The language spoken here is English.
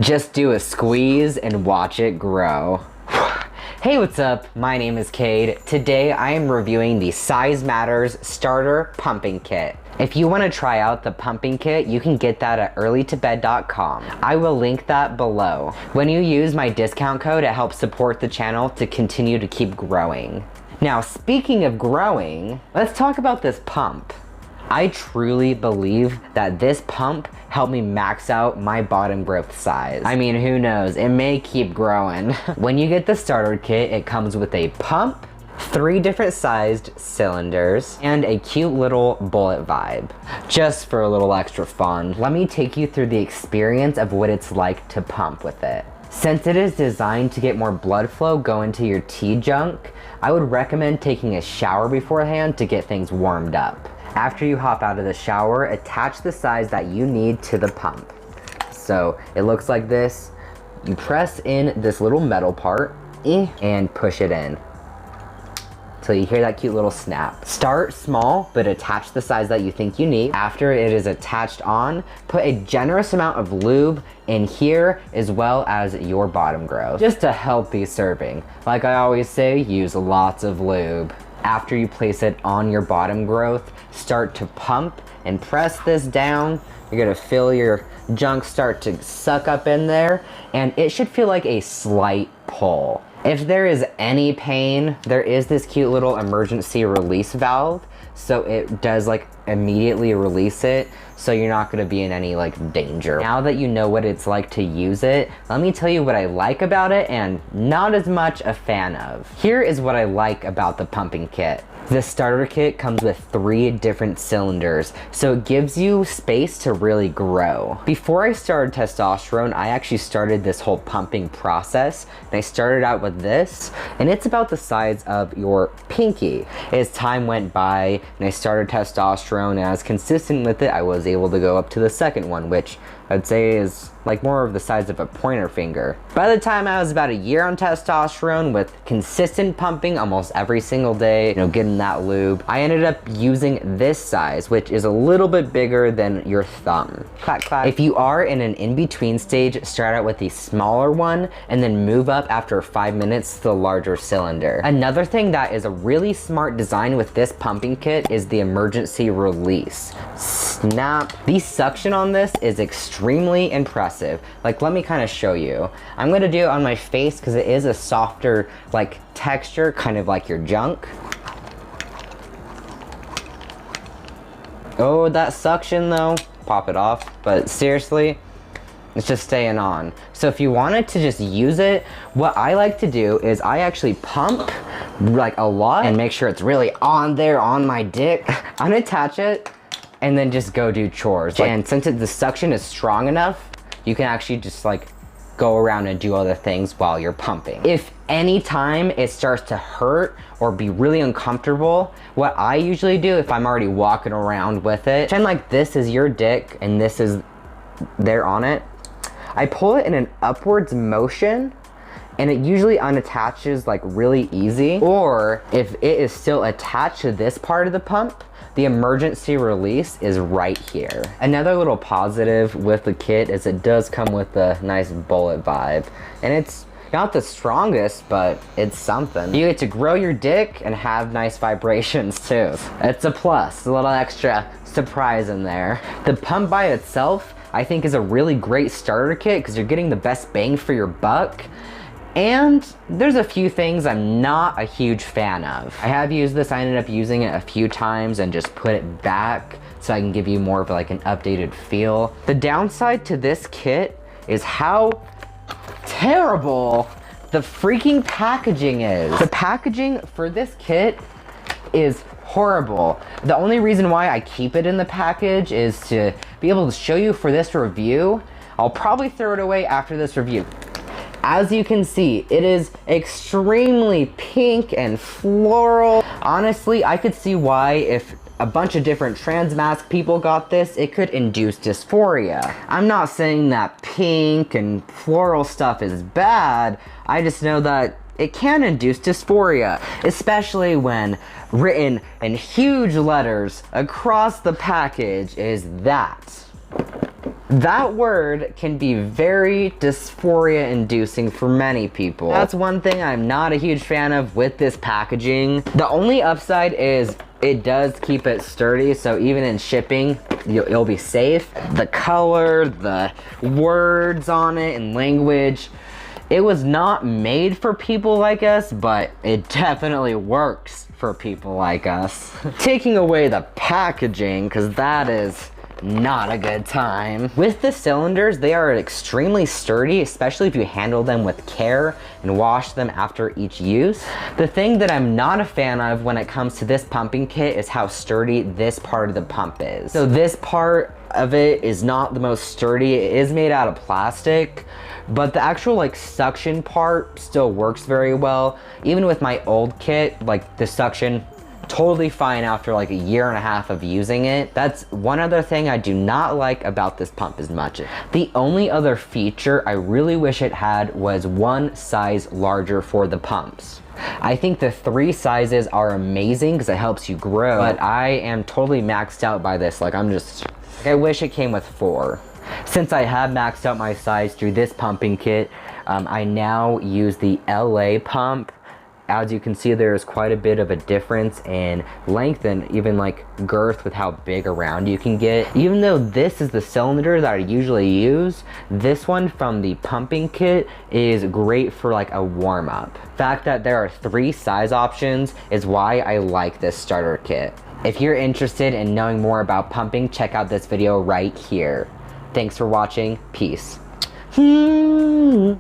Just do a squeeze and watch it grow. Hey, what's up? My name is Kade. Today I am reviewing the Size Matters Starter Pumping Kit. If you want to try out the pumping kit, you can get that at earlytobed.com. I will link that below. When you use my discount code, it helps support the channel to continue to keep growing. Now, speaking of growing, let's talk about this pump. I truly believe that this pump helped me max out my bottom growth size. I mean, who knows? It may keep growing. When you get the starter kit, it comes with a pump, 3 different sized cylinders, and a cute little bullet vibe. Just for a little extra fun, let me take you through the experience of what it's like to pump with it. Since it is designed to get more blood flow going to your T-junk, I would recommend taking a shower beforehand to get things warmed up. After you hop out of the shower, attach the size that you need to the pump. So it looks like this. You press in this little metal part and push it in till you hear that cute little snap. Start small, but attach the size that you think you need. After it is attached on, put a generous amount of lube in here as well as your bottom growth. Just a healthy serving. Like I always say, use lots of lube. After you place it on your bottom growth, start to pump and press this down. You're gonna feel your junk start to suck up in there, and it should feel like a slight pull. If there is any pain, there is this cute little emergency release valve, so it does like immediately release it, so you're not gonna be in any like danger. Now that you know what it's like to use it, let me tell you what I like about it and not as much a fan of. Here is what I like about the pumping kit. The starter kit comes with 3 different cylinders, so it gives you space to really grow. Before I started testosterone, I actually started this whole pumping process, and I started out with this, and it's about the size of your pinky. As time went by, and I started testosterone, and I was consistent with it, I was able to go up to the second one, which I'd say is like more of the size of a pointer finger. By the time I was about a year on testosterone with consistent pumping almost every single day, you know, getting that lube, I ended up using this size, which is a little bit bigger than your thumb. Clack, clack. If you are in an in-between stage, start out with the smaller one and then move up after 5 minutes to the larger cylinder. Another thing that is a really smart design with this pumping kit is the emergency release. Snap. The suction on this is extremely impressive. Like, let me kind of show you. I'm gonna do it on my face because it is a softer like texture, kind of like your junk. Oh, that suction though, pop it off. But seriously, it's just staying on. So if you wanted to just use it, what I like to do is I actually pump like a lot and make sure it's really on there on my dick. Unattach it and then just go do chores. And since the suction is strong enough, you can actually just like go around and do other things while you're pumping. If any time it starts to hurt or be really uncomfortable, what I usually do if I'm already walking around with it, pretend like this is your dick and this is there on it. I pull it in an upwards motion and it usually unattaches like really easy. Or if it is still attached to this part of the pump, the emergency release is right here. Another little positive with the kit is it does come with a nice bullet vibe. And it's not the strongest, but it's something. You get to grow your dick and have nice vibrations too. It's a plus, a little extra surprise in there. The pump by itself, I think is a really great starter kit because you're getting the best bang for your buck. And there's a few things I'm not a huge fan of. I have used this, I ended up using it a few times and just put it back so I can give you more of like an updated feel. The downside to this kit is how terrible the freaking packaging is. The packaging for this kit is horrible. The only reason why I keep it in the package is to be able to show you for this review. I'll probably throw it away after this review. As you can see, it is extremely pink and floral. Honestly, I could see why if a bunch of different trans mask people got this, it could induce dysphoria. I'm not saying that pink and floral stuff is bad. I just know that it can induce dysphoria, especially when written in huge letters across the package is that That word can be very dysphoria inducing for many people. That's one thing I'm not a huge fan of with this packaging. The only upside is it does keep it sturdy, so even in shipping, you'll be safe. The color, the words on it, and language, it was not made for people like us, but it definitely works for people like us. Taking away the packaging, because that is not a good time. With the cylinders, they are extremely sturdy, especially if you handle them with care and wash them after each use. The thing that I'm not a fan of when it comes to this pumping kit is how sturdy this part of the pump is. So this part of it is not the most sturdy. It is made out of plastic, but the actual like suction part still works very well. Even with my old kit, like the suction totally fine after like a year and a half of using it. That's one other thing I do not like about this pump as much. The only other feature I really wish it had was one size larger for the pumps. I think the 3 sizes are amazing because it helps you grow, but I am totally maxed out by this. Like I wish it came with 4. Since I have maxed out my size through this pumping kit, I now use the LA pump. As you can see, there's quite a bit of a difference in length and even like girth with how big around you can get. Even though this is the cylinder that I usually use, this one from the pumping kit is great for like a warm-up. The fact that there are 3 size options is why I like this starter kit. If you're interested in knowing more about pumping, check out this video right here. Thanks for watching. Peace.